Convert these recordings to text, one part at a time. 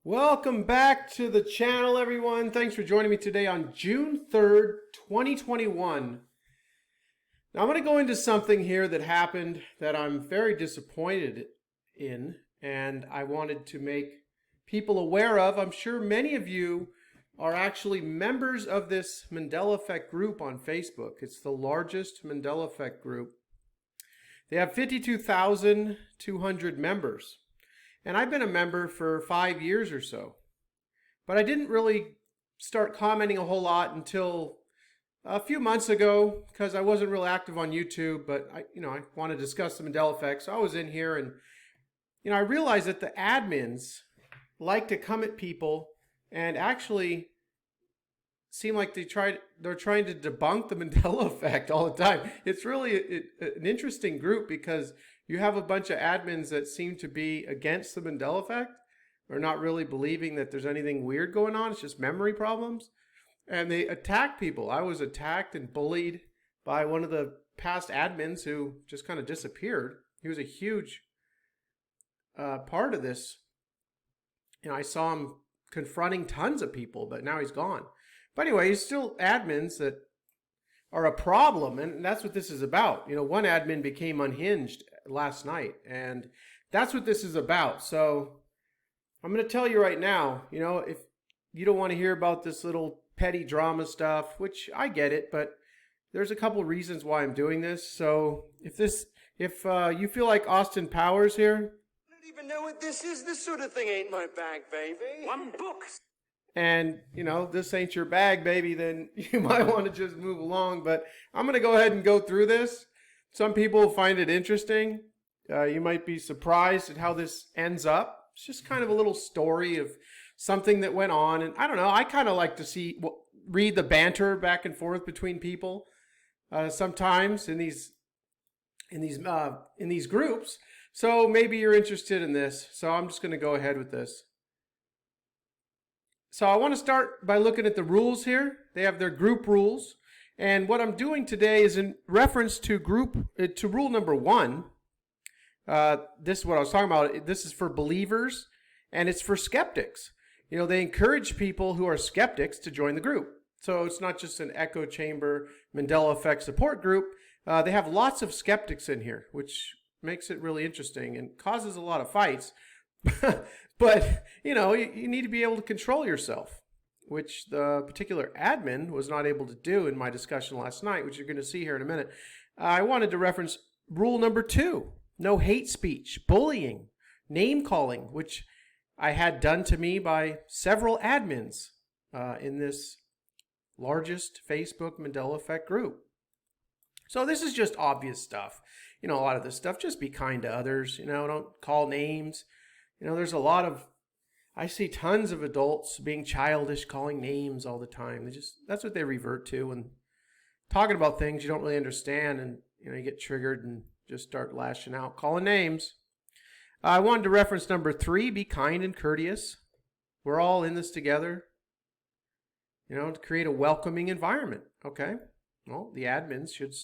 Welcome back to the channel, everyone. Thanks for joining me today on June 3rd, 2021. Now, I'm going to go into something here that happened that I'm very disappointed in, and I wanted to make people aware of. I'm sure many of you are actually members of this Mandela Effect group on Facebook. It's the largest Mandela Effect group. They have 52,200 members. And I've been a member for 5 years or so. But I didn't really start commenting a whole lot until a few months ago because I wasn't real active on YouTube, but I want to discuss the Mandela Effect. So I was in here and I realized that the admins like to come at people and actually seem like they're trying to debunk the Mandela Effect all the time. It's really an interesting group because you have a bunch of admins that seem to be against the Mandela Effect or not really believing that there's anything weird going on. It's just memory problems. And they attack people. I was attacked and bullied by one of the past admins who just kind of disappeared. He was a huge part of this. I saw him confronting tons of people, but now he's gone. But anyway, he's still admins that are a problem, and that's what this is about. One admin became unhinged last night, and that's what this is about. So I'm going to tell you right now, if you don't want to hear about this little petty drama stuff, which I get it, but there's a couple reasons why I'm doing this. So if you feel like Austin Powers here, I don't even know what this is. This sort of thing ain't my bag, baby. One book. And this ain't your bag, baby, then you might want to just move along. But I'm going to go ahead and go through this. Some people find it interesting. You might be surprised at how this ends up. It's just kind of a little story of something that went on. And I don't know, I kind of like to read the banter back and forth between people sometimes in these groups. So maybe you're interested in this. So I'm just going to go ahead with this. So I want to start by looking at the rules here. They have their group rules. And what I'm doing today is in reference to rule number 1. This is what I was talking about. This is for believers and it's for skeptics. They encourage people who are skeptics to join the group. So it's not just an echo chamber Mandela Effect support group. They have lots of skeptics in here, which makes it really interesting and causes a lot of fights. But, you need to be able to control yourself, which the particular admin was not able to do in my discussion last night, which you're going to see here in a minute. I wanted to reference rule number 2, no hate speech, bullying, name calling, which I had done to me by several admins in this largest Facebook Mandela Effect group. So this is just obvious stuff. A lot of this stuff, just be kind to others, don't call names. There's a lot of, I see tons of adults being childish, calling names all the time. That's what they revert to and talking about things you don't really understand, and you get triggered and just start lashing out, calling names. I wanted to reference number 3, be kind and courteous. We're all in this together, to create a welcoming environment. Okay, well, the admins should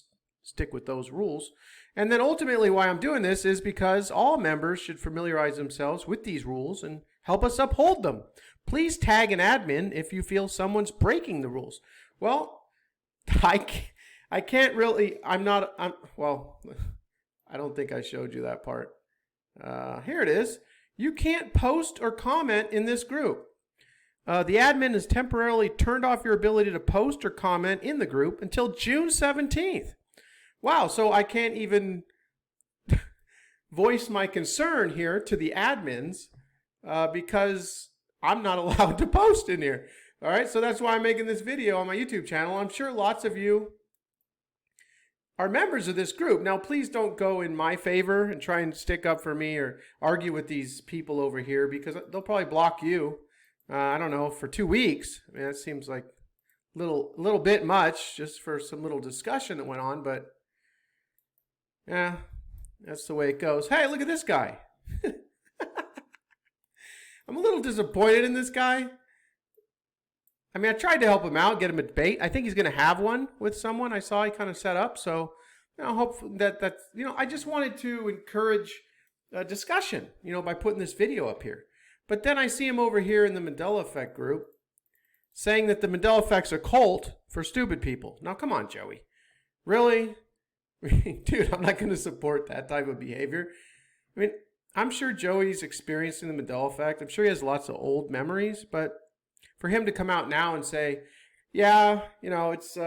stick with those rules. And then ultimately why I'm doing this is because all members should familiarize themselves with these rules and help us uphold them. Please tag an admin if you feel someone's breaking the rules. Well, I can't really, well, I don't think I showed you that part. Here it is. You can't post or comment in this group. The admin has temporarily turned off your ability to post or comment in the group until June 17th. Wow, so I can't even voice my concern here to the admins because I'm not allowed to post in here. All right, so that's why I'm making this video on my YouTube channel. I'm sure lots of you are members of this group. Now, please don't go in my favor and try and stick up for me or argue with these people over here because they'll probably block you, I don't know, for 2 weeks. I mean, that seems like a little bit much just for some little discussion that went on, but yeah, that's the way it goes. Hey, look at this guy. I'm a little disappointed in this guy. I mean, I tried to help him out, get him a debate. I think he's going to have one with someone. I saw he kind of set up. So, hope that's, I just wanted to encourage discussion, by putting this video up here. But then I see him over here in the Mandela Effect group saying that the Mandela Effect's a cult for stupid people. Now, come on, Joey. Really? Dude, I'm not going to support that type of behavior. I mean, I'm sure Joey's experiencing the Mandela Effect. I'm sure he has lots of old memories, but for him to come out now and say, yeah, it's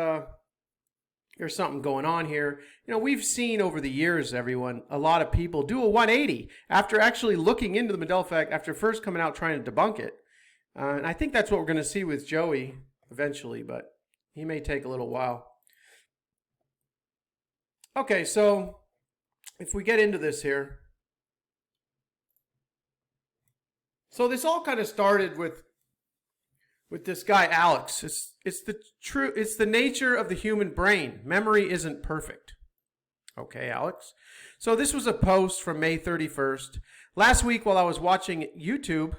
there's something going on here. We've seen over the years, everyone, a lot of people do a 180 after actually looking into the Mandela Effect after first coming out trying to debunk it. And I think that's what we're going to see with Joey eventually, but he may take a little while. Okay, so if we get into this here. So this all kind of started with this guy Alex. It's the nature of the human brain. Memory isn't perfect. Okay, Alex. So this was a post from May 31st. Last week while I was watching YouTube,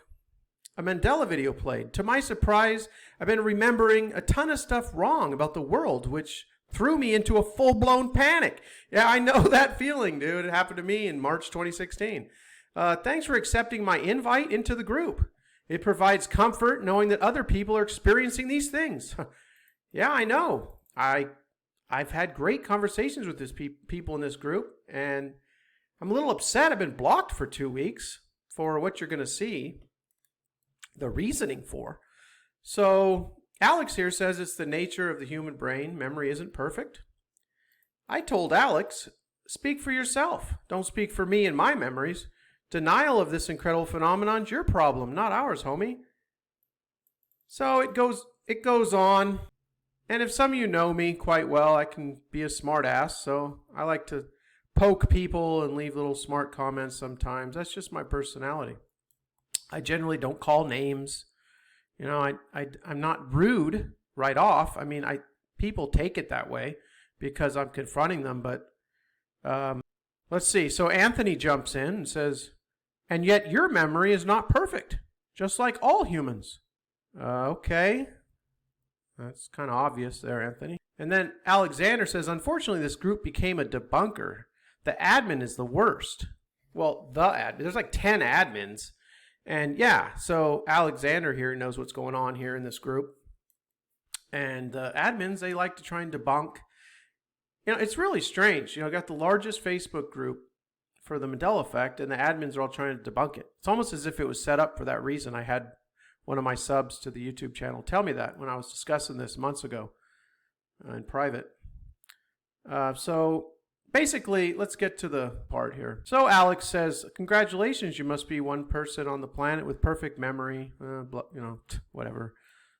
a Mandela video played. To my surprise, I've been remembering a ton of stuff wrong about the world, which threw me into a full-blown panic. Yeah, I know that feeling, dude. It happened to me in March 2016. Thanks for accepting my invite into the group. It provides comfort knowing that other people are experiencing these things. Yeah, I know. I've had great conversations with this people in this group, and I'm a little upset. I've been blocked for 2 weeks for what you're going to see the reasoning for. So Alex here says it's the nature of the human brain. Memory isn't perfect. I told Alex, speak for yourself. Don't speak for me and my memories. Denial of this incredible phenomenon's your problem, not ours, homie. So it goes on. And if some of you know me quite well, I can be a smart ass. So I like to poke people and leave little smart comments sometimes. That's just my personality. I generally don't call names. I'm not rude right off. I mean, people take it that way because I'm confronting them. But let's see. So Anthony jumps in and says, and yet your memory is not perfect, just like all humans. Okay. That's kind of obvious there, Anthony. And then Alexander says, unfortunately, this group became a debunker. The admin is the worst. Well, the admin. There's like 10 admins. And yeah, so Alexander here knows what's going on here in this group. And the admins, they like to try and debunk. It's really strange. I got the largest Facebook group for the Mandela Effect, and the admins are all trying to debunk it. It's almost as if it was set up for that reason. I had one of my subs to the YouTube channel tell me that when I was discussing this months ago in private. So basically, let's get to the part here. So Alex says, congratulations, you must be one person on the planet with perfect memory. Whatever.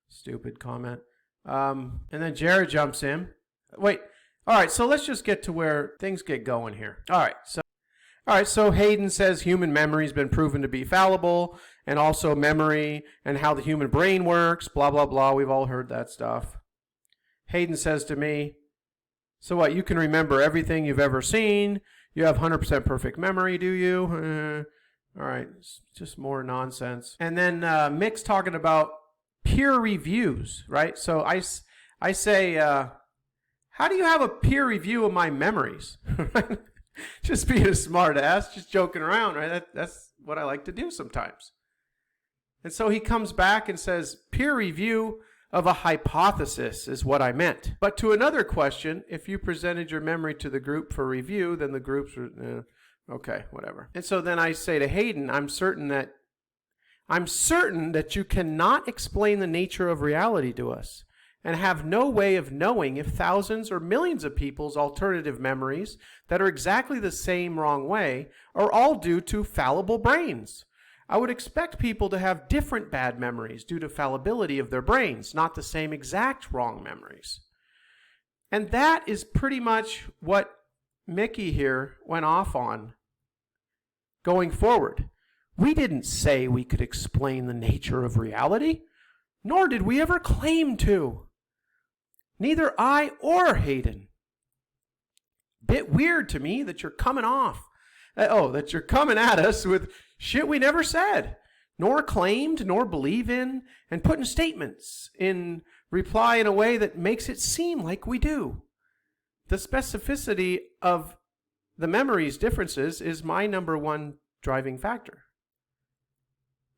Stupid comment. And then Jared jumps in. Wait. All right, so let's just get to where things get going here. All right, so Hayden says human memory has been proven to be fallible, and also memory and how the human brain works, blah, blah, blah. We've all heard that stuff. Hayden says to me, so what, you can remember everything you've ever seen? You have 100% perfect memory, do you? All right, it's just more nonsense. And then Mick's talking about peer reviews, right? So I say, how do you have a peer review of my memories? Just being a smart ass, just joking around, right? That's what I like to do sometimes. And so he comes back and says, peer review of a hypothesis is what I meant. But to another question, if you presented your memory to the group for review, then the groups were, okay, whatever. And so then I say to Hayden, I'm certain that you cannot explain the nature of reality to us, and have no way of knowing if thousands or millions of people's alternative memories that are exactly the same wrong way are all due to fallible brains. I would expect people to have different bad memories due to fallibility of their brains, not the same exact wrong memories. And that is pretty much what Mickey here went off on going forward. We didn't say we could explain the nature of reality, nor did we ever claim to. Neither I or Hayden. Bit weird to me that you're coming at us with shit we never said, nor claimed, nor believe in, and putting statements in reply in a way that makes it seem like we do. The specificity of the memory's differences is my number one driving factor.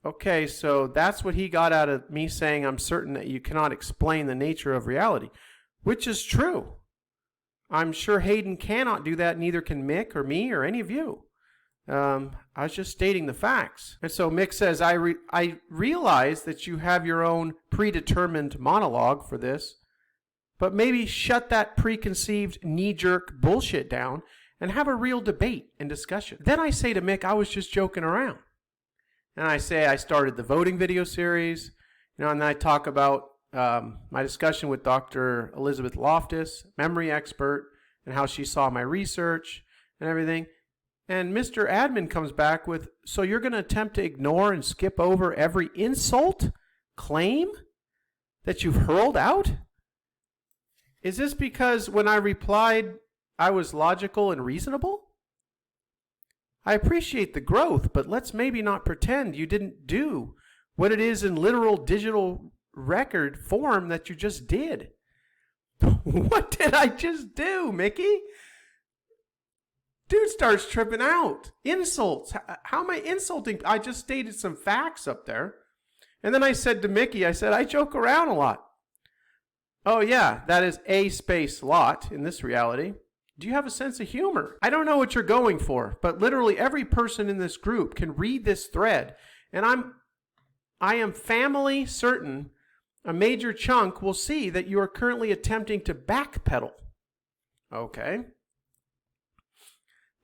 Okay, so that's what he got out of me saying I'm certain that you cannot explain the nature of reality, which is true. I'm sure Hayden cannot do that, neither can Mick or me or any of you. I was just stating the facts. And so Mick says, I realize that you have your own predetermined monologue for this, but maybe shut that preconceived knee-jerk bullshit down and have a real debate and discussion. Then I say to Mick, I was just joking around. And I say I started the voting video series, and then I talk about my discussion with Dr. Elizabeth Loftus, memory expert, and how she saw my research and everything. And Mr. Admin comes back with, so you're going to attempt to ignore and skip over every insult, claim that you've hurled out? Is this because when I replied, I was logical and reasonable? I appreciate the growth, but let's maybe not pretend you didn't do what it is in literal digital record form that you just did. What did I just do, Mickey? Dude starts tripping out. Insults. How am I insulting? I just stated some facts up there. And then I said to Mickey, I said, I joke around a lot. Oh yeah, that is a space lot in this reality. Do you have a sense of humor? I don't know what you're going for, but literally every person in this group can read this thread. And I am family certain a major chunk will see that you are currently attempting to backpedal. Okay.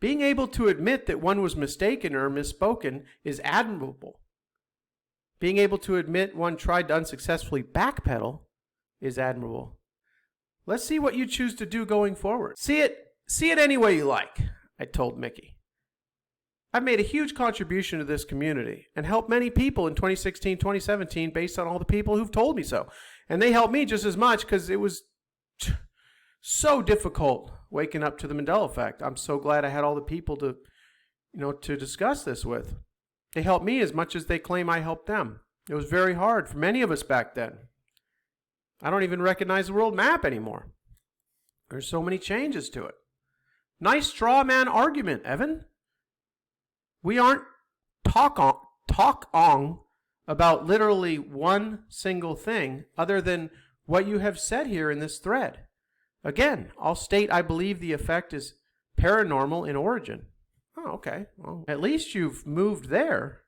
Being able to admit that one was mistaken or misspoken is admirable. Being able to admit one tried to unsuccessfully backpedal is admirable. Let's see what you choose to do going forward. See it any way you like, I told Mickey. I've made a huge contribution to this community and helped many people in 2016, 2017 based on all the people who've told me so. And they helped me just as much because it was so difficult waking up to the Mandela effect. I'm so glad I had all the people to discuss this with. They helped me as much as they claim I helped them. It was very hard for many of us back then. I don't even recognize the world map anymore. There's so many changes to it. Nice straw man argument, Evan. We aren't talk on about literally one single thing other than what you have said here in this thread. Again, I'll state I believe the effect is paranormal in origin. Oh, okay. Well, at least you've moved there.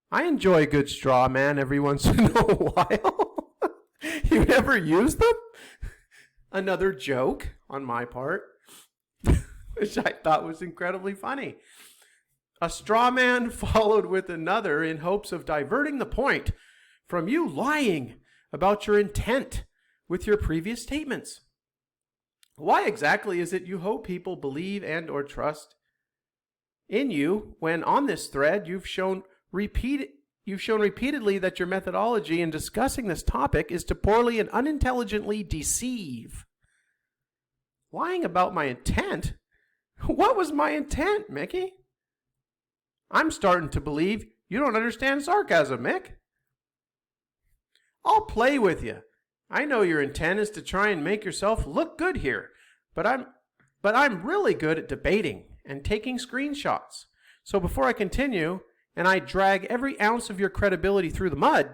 I enjoy a good straw man every once in a while. You never use them? Another joke on my part, which I thought was incredibly funny. A straw man followed with another in hopes of diverting the point from you lying about your intent with your previous statements. Why exactly is it you hope people believe and or trust in you when on this thread you've shown repeatedly that your methodology in discussing this topic is to poorly and unintelligently deceive? Lying about my intent? What was my intent, Mickey? I'm starting to believe you don't understand sarcasm, Mick. I'll play with you. I know your intent is to try and make yourself look good here, but I'm really good at debating and taking screenshots. So before I continue, and I drag every ounce of your credibility through the mud,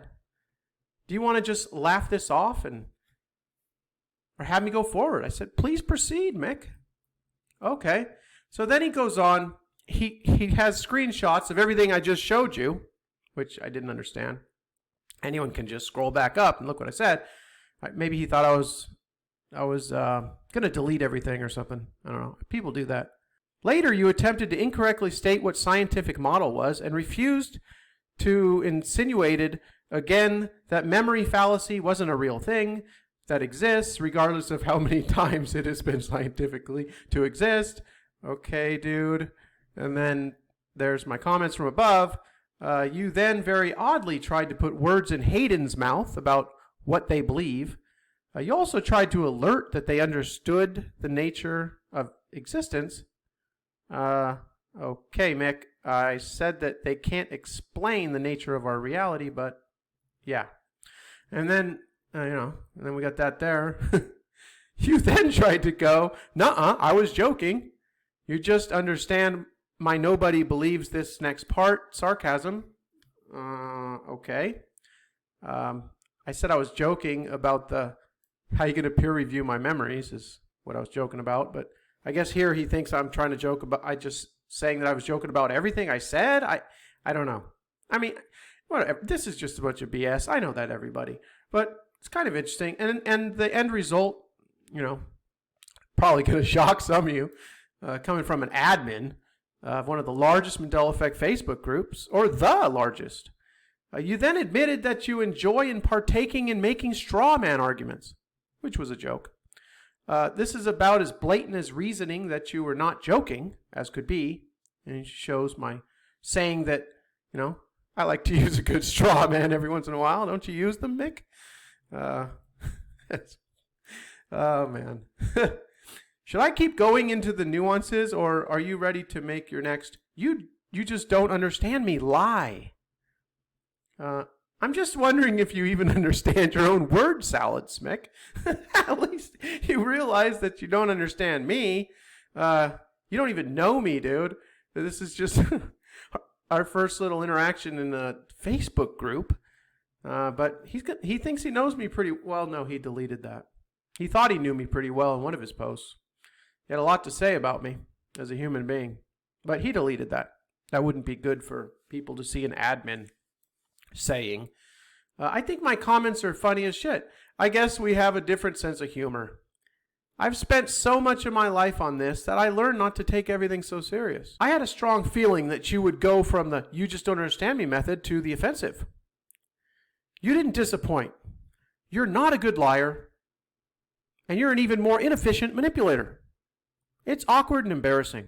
do you want to just laugh this off or have me go forward? I said, please proceed, Mick. Okay. So then he goes on. He has screenshots of everything I just showed you, which I didn't understand. Anyone can just scroll back up and look what I said. Maybe he thought I was going to delete everything or something. I don't know. People do that. Later, you attempted to incorrectly state what scientific model was and refused to insinuated again that memory fallacy wasn't a real thing that exists, regardless of how many times it has been scientifically to exist. Okay, dude. And then there's my comments from above. You then very oddly tried to put words in Hayden's mouth about what they believe. You also tried to alert that they understood the nature of existence. Okay, Mick, I said that they can't explain the nature of our reality, but yeah. And then, and then we got that there. You then tried to go, nuh-uh, I was joking. You just understand my nobody believes this next part, sarcasm. Okay. I said I was joking about how you going to peer review my memories is what I was joking about. But I guess here he thinks I'm trying to joke about, I just saying that I was joking about everything I said. I don't know. I mean, whatever. This is just a bunch of BS. I know that, everybody. But it's kind of interesting. And the end result, probably going to shock some of you, coming from an admin of one of the largest Mandela Effect Facebook groups, or the largest. You then admitted that you enjoy in partaking in making straw man arguments, which was a joke. This is about as blatant as reasoning that you were not joking as could be, and it shows my saying that, I like to use a good straw man every once in a while. Don't you use them, Mick? Oh, man. Should I keep going into the nuances, or are you ready to make your next, you just don't understand me, lie? I'm just wondering if you even understand your own word salads, Mick. At least you realize that you don't understand me. You don't even know me, dude. This is just our first little interaction in a Facebook group. But he thinks he knows me pretty well. No, he deleted that. He thought he knew me pretty well in one of his posts. He had a lot to say about me as a human being. But he deleted that. That wouldn't be good for people to see an admin saying. I think my comments are funny as shit. I guess we have a different sense of humor. I've spent so much of my life on this that I learned not to take everything so serious. I had a strong feeling that you would go from the you just don't understand me method to the offensive. You didn't disappoint. You're not a good liar. And you're an even more inefficient manipulator. It's awkward and embarrassing.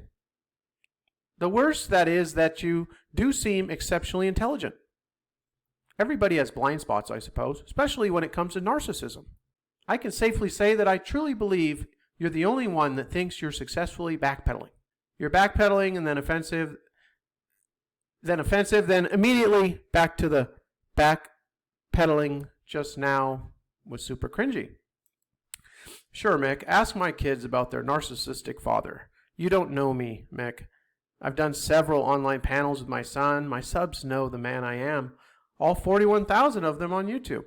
The worst, that is, that you do seem exceptionally intelligent. Everybody has blind spots, I suppose, especially when it comes to narcissism. I can safely say that I truly believe you're the only one that thinks you're successfully backpedaling. You're backpedaling and then offensive, then immediately back to the backpedaling just now was super cringy. Sure, Mick, ask my kids about their narcissistic father. You don't know me, Mick. I've done several online panels with my son. My subs know the man I am. All 41,000 of them on YouTube.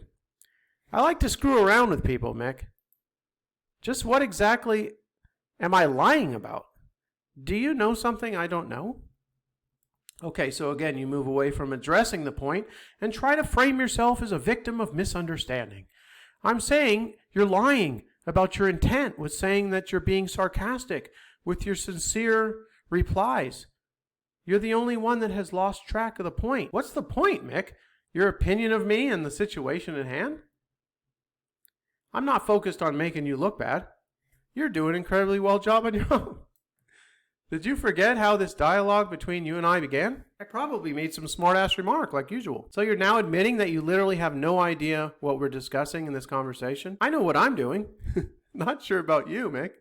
I like to screw around with people, Mick. Just what exactly am I lying about? Do you know something I don't know? Okay, so again, you move away from addressing the point and try to frame yourself as a victim of misunderstanding. I'm saying you're lying about your intent with saying that you're being sarcastic with your sincere replies. You're the only one that has lost track of the point. What's the point, Mick? Your opinion of me and the situation at hand? I'm not focused on making you look bad. You're doing an incredibly well job on your own. Did you forget how this dialogue between you and I began? I probably made some smart-ass remark, like usual. So you're now admitting that you literally have no idea what we're discussing in this conversation? I know what I'm doing. Not sure about you, Mick.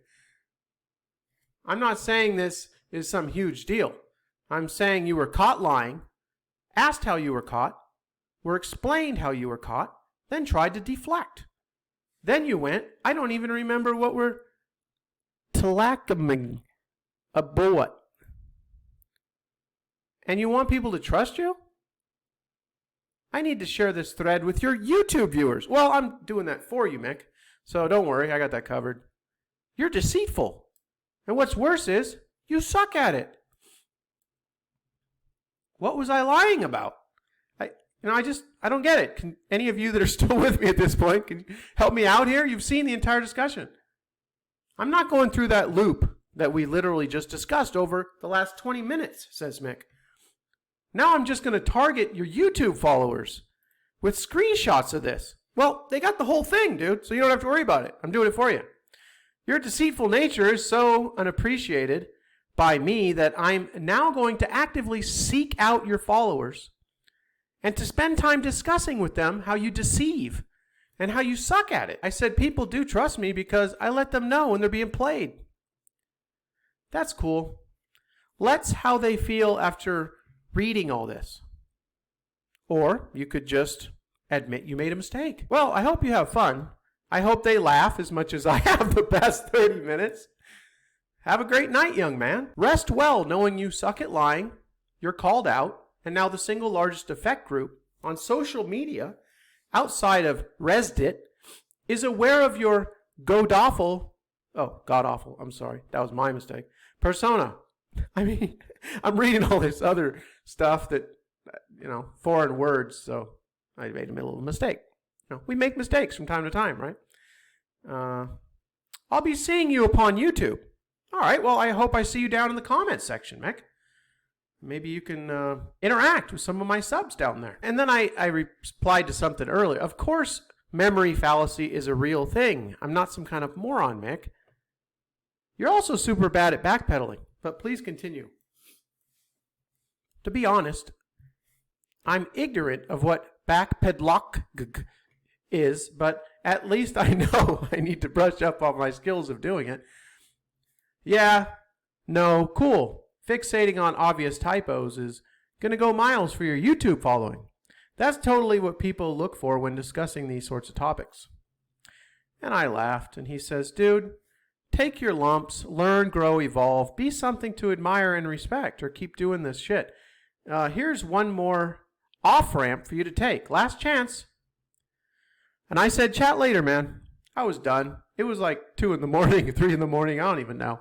I'm not saying this is some huge deal. I'm saying you were caught lying, asked how you were caught, were explained how you were caught, then tried to deflect. Then you went, I don't even remember what we're talacoming about. And you want people to trust you? I need to share this thread with your YouTube viewers. Well, I'm doing that for you, Mick. So don't worry, I got that covered. You're deceitful. And what's worse is, you suck at it. What was I lying about? I don't get it. Can any of you that are still with me at this point, can you help me out here? You've seen the entire discussion. I'm not going through that loop that we literally just discussed over the last 20 minutes, says Mick. Now I'm just going to target your YouTube followers with screenshots of this. Well, they got the whole thing, dude, so you don't have to worry about it. I'm doing it for you. Your deceitful nature is so unappreciated by me that I'm now going to actively seek out your followers and to spend time discussing with them how you deceive and how you suck at it. I said people do trust me because I let them know when they're being played. That's cool. Let's how they feel after reading all this. Or you could just admit you made a mistake. Well, I hope you have fun. I hope they laugh as much as I have the past 30 minutes. Have a great night, young man. Rest well knowing you suck at lying. You're called out. and now the single largest effect group on social media outside of Reddit, is aware of your god-awful, I'm sorry, that was my mistake, persona. I mean, I'm reading all this other stuff that, foreign words, so I made a little mistake. We make mistakes from time to time, right? I'll be seeing you upon YouTube. All right, well, I hope I see you down in the comments section, Mick. Maybe you can interact with some of my subs down there. And then I replied to something earlier. Of course, memory fallacy is a real thing. I'm not some kind of moron, Mick. You're also super bad at backpedaling, but please continue. To be honest, I'm ignorant of what backpedalk is, but at least I know I need to brush up on my skills of doing it. Yeah, no, cool. Fixating on obvious typos is going to go miles for your YouTube following. That's totally what people look for when discussing these sorts of topics. And I laughed, and he says, dude, take your lumps, learn, grow, evolve, be something to admire and respect, or keep doing this shit. Here's one more off-ramp for you to take. Last chance. And I said, chat later, man. I was done. It was like 2 in the morning, 3 in the morning, I don't even know.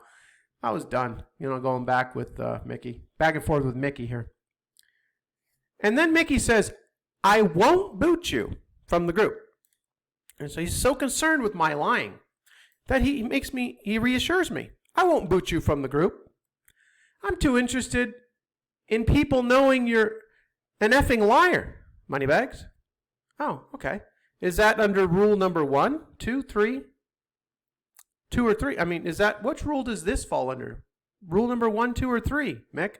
I was done, going back with Mickey. Back and forth with Mickey here. And then Mickey says, I won't boot you from the group. And so he's so concerned with my lying that he reassures me. I won't boot you from the group. I'm too interested in people knowing you're an effing liar, Moneybags. Oh, okay. Is that under rule number 1, 2, 3? 2 or 3? I mean, which rule does this fall under? Rule number 1, 2, or 3, Mick?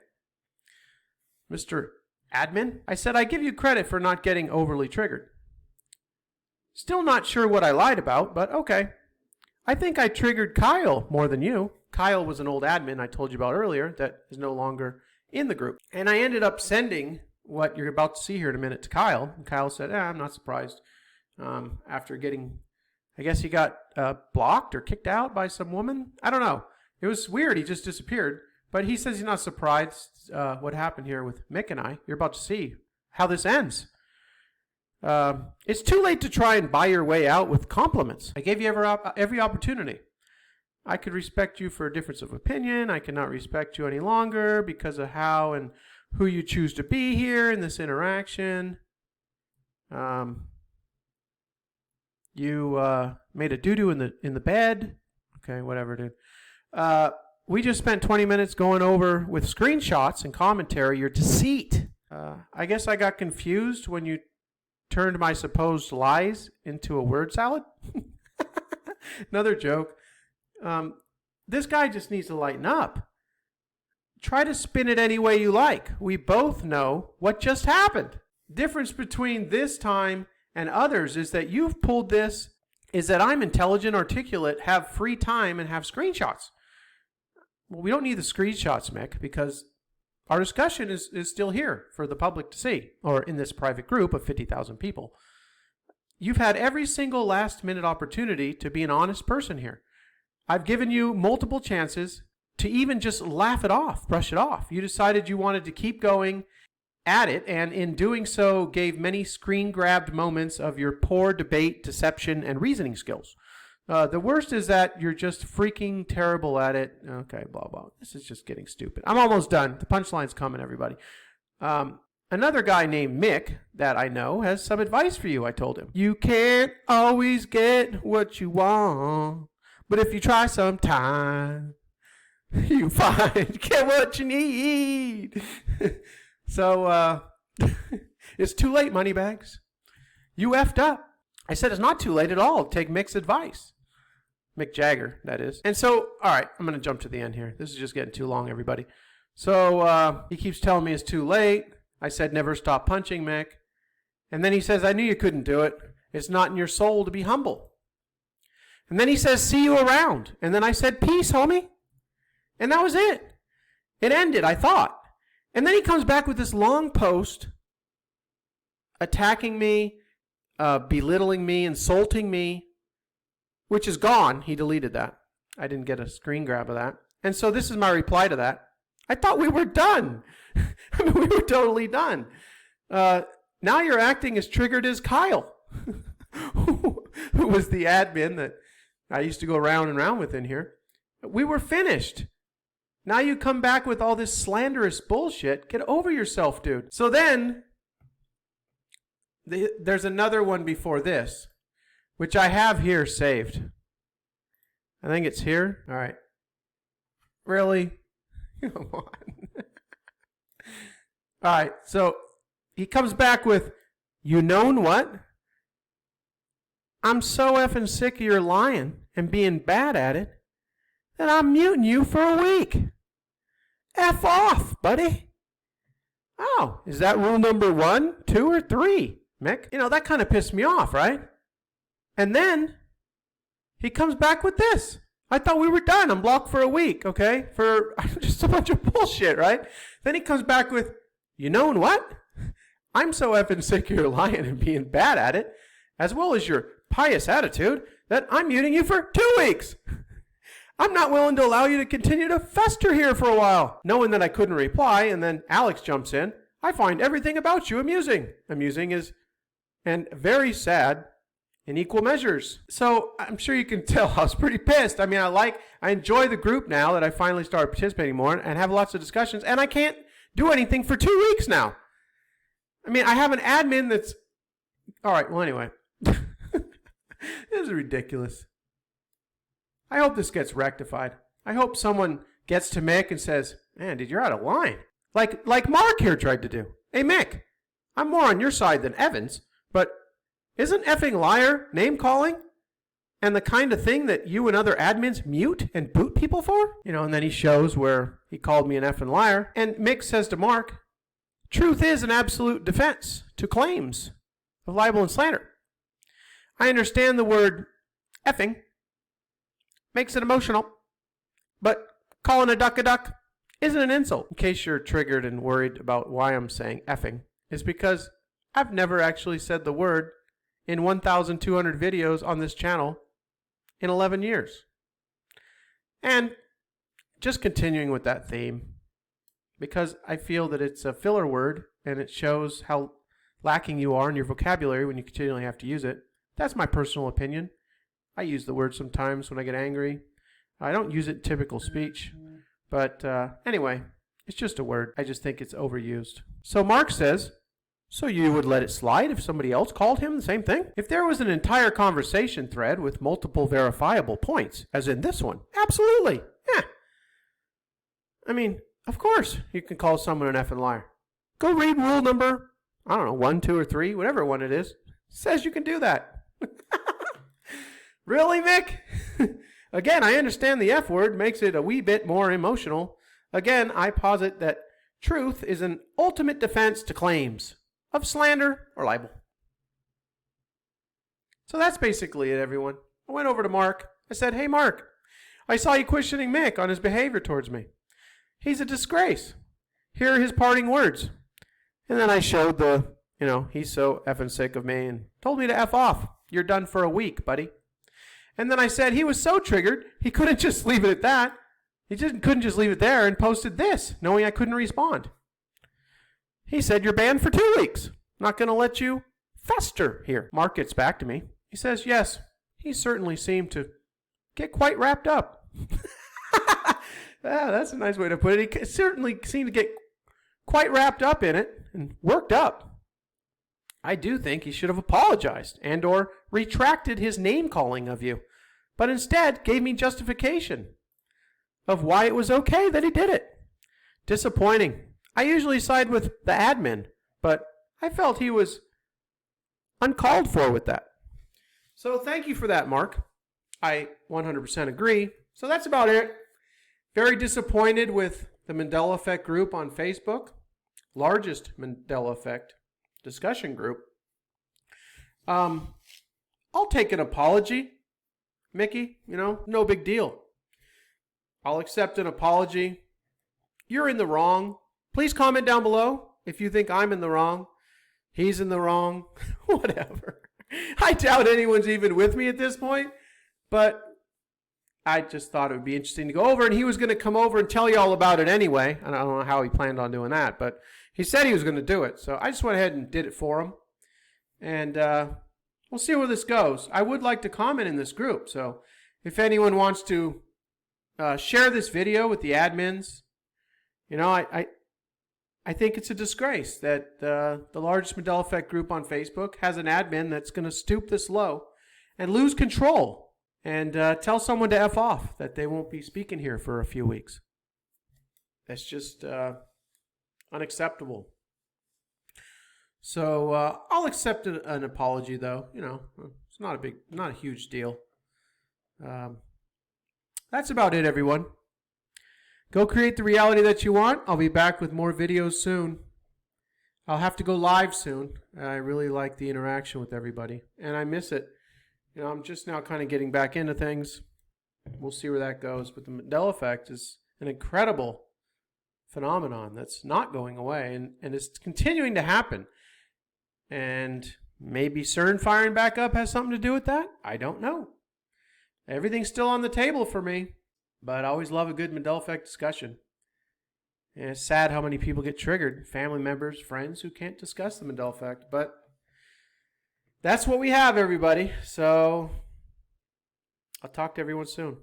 Mr. Admin? I said I give you credit for not getting overly triggered. Still not sure what I lied about, but okay. I think I triggered Kyle more than you. Kyle was an old admin I told you about earlier that is no longer in the group. And I ended up sending what you're about to see here in a minute to Kyle. And Kyle said, I'm not surprised. After getting, I guess he got blocked or kicked out by some woman. I don't know. It was weird. He just disappeared. But he says he's not surprised what happened here with Mick and I. You're about to see how this ends. It's too late to try and buy your way out with compliments. I gave you every opportunity. I could respect you for a difference of opinion. I cannot respect you any longer because of how and who you choose to be here in this interaction. You made a doo-doo in the bed. Okay, whatever, dude. We just spent 20 minutes going over with screenshots and commentary your deceit. I guess I got confused when you turned my supposed lies into a word salad. Another joke. This guy just needs to lighten up. Try to spin it any way you like. We both know what just happened. Difference between this time and others is that you've pulled this, is that I'm intelligent, articulate, have free time, and have screenshots. Well, we don't need the screenshots, Mick, because our discussion is still here for the public to see, or in this private group of 50,000 people. You've had every single last-minute opportunity to be an honest person here. I've given you multiple chances to even just laugh it off, brush it off. You decided you wanted to keep going at it, and in doing so gave many screen-grabbed moments of your poor debate, deception, and reasoning skills. The worst is that you're just freaking terrible at it. Okay, blah, blah. This is just getting stupid. I'm almost done. The punchline's coming, everybody. Another guy named Mick that I know has some advice for you, I told him. You can't always get what you want, but if you try sometime, you get what you need. So, it's too late, Moneybags. You effed up. I said it's not too late at all to take Mick's advice. Mick Jagger, that is. And so, all right, I'm going to jump to the end here. This is just getting too long, everybody. So, he keeps telling me it's too late. I said never stop punching, Mick. And then he says, I knew you couldn't do it. It's not in your soul to be humble. And then he says, see you around. And then I said, peace, homie. And that was it. It ended, I thought. And then he comes back with this long post attacking me, belittling me, insulting me, which is gone. He deleted that. I didn't get a screen grab of that. And so this is my reply to that. I thought we were done. I mean, we were totally done. Now you're acting as triggered as Kyle, who was the admin that I used to go round and round with in here. We were finished. Now you come back with all this slanderous bullshit. Get over yourself, dude. So then, there's another one before this, which I have here saved. I think it's here. All right. Really? Come on. All right. So he comes back with, you known what? I'm so effing sick of your lying and being bad at it that I'm muting you for a week. F off, buddy. Oh, is that rule number 1, 2, or 3, Mick? You know, that kind of pissed me off, right? And then he comes back with this. I thought we were done. I'm blocked for a week, okay? For just a bunch of bullshit, right? Then he comes back with, you know what? I'm so effing sick of your lying and being bad at it, as well as your pious attitude, that I'm muting you for 2 weeks. I'm not willing to allow you to continue to fester here for a while. Knowing that I couldn't reply, and then Alex jumps in, I find everything about you amusing. Amusing is, and very sad in equal measures. So I'm sure you can tell I was pretty pissed. I mean, I enjoy the group now that I finally started participating more and have lots of discussions, and I can't do anything for 2 weeks now. I mean, I have an admin that's... All right, well, anyway. This is ridiculous. I hope this gets rectified. I hope someone gets to Mick and says, man, dude, you're out of line. Like Mark here tried to do. Hey, Mick, I'm more on your side than Evan's, but isn't effing liar name calling and the kind of thing that you and other admins mute and boot people for? You know, and then he shows where he called me an effing liar. And Mick says to Mark, truth is an absolute defense to claims of libel and slander. I understand the word effing makes it emotional, but calling a duck isn't an insult. In case you're triggered and worried about why I'm saying effing, is because I've never actually said the word in 1,200 videos on this channel in 11 years. And just continuing with that theme, because I feel that it's a filler word and it shows how lacking you are in your vocabulary when you continually have to use it. That's my personal opinion. I use the word sometimes when I get angry. I don't use it in typical speech. But anyway, it's just a word. I just think it's overused. So Mark says, so you would let it slide if somebody else called him the same thing? If there was an entire conversation thread with multiple verifiable points, as in this one, absolutely. Yeah. I mean, of course you can call someone an effing liar. Go read rule number, I don't know, 1, 2, or 3, whatever one it is. It says you can do that. Really, Mick? Again, I understand the F word makes it a wee bit more emotional. Again, I posit that truth is an ultimate defense to claims of slander or libel. So that's basically it, everyone. I went over to Mark. I said, hey, Mark, I saw you questioning Mick on his behavior towards me. He's a disgrace. Here are his parting words. And then I showed he's so effing sick of me and told me to F off. You're done for a week, buddy. And then I said he was so triggered, he couldn't just leave it at that. He just couldn't just leave it there and posted this, knowing I couldn't respond. He said, you're banned for 2 weeks. Not going to let you fester here. Mark gets back to me. He says, yes, he certainly seemed to get quite wrapped up. That's a nice way to put it. He certainly seemed to get quite wrapped up in it and worked up. I do think he should have apologized and or retracted his name calling of you, but instead gave me justification of why it was okay that he did it. Disappointing. I usually side with the admin, but I felt he was uncalled for with that. So thank you for that, Mark. I 100% agree. So that's about it. Very disappointed with the Mandela Effect group on Facebook. Largest Mandela Effect discussion group. I'll take an apology, Mickey, no big deal. I'll accept an apology. You're in the wrong. Please comment down below if you think I'm in the wrong, he's in the wrong, whatever. I doubt anyone's even with me at this point, but I just thought it would be interesting to go over, and he was going to come over and tell you all about it anyway. I don't know how he planned on doing that, but he said he was going to do it. So I just went ahead and did it for him. And we'll see where this goes. I would like to comment in this group. So if anyone wants to share this video with the admins, I think it's a disgrace that the largest Mandela Effect group on Facebook has an admin that's going to stoop this low and lose control and tell someone to F off, that they won't be speaking here for a few weeks. That's just unacceptable. So I'll accept an apology, though. It's not a huge deal. That's about it, everyone. Go create the reality that you want. I'll be back with more videos soon. I'll have to go live soon. I really like the interaction with everybody, and I miss it. I'm just now kind of getting back into things. We'll see where that goes. But the Mandela Effect is an incredible phenomenon that's not going away, and it's continuing to happen. And maybe CERN firing back up has something to do with that. I don't know. Everything's still on the table for me, but I always love a good Mandela Effect discussion. And it's sad how many people get triggered. Family members, friends who can't discuss the Mandela Effect. But that's what we have, everybody. So I'll talk to everyone soon.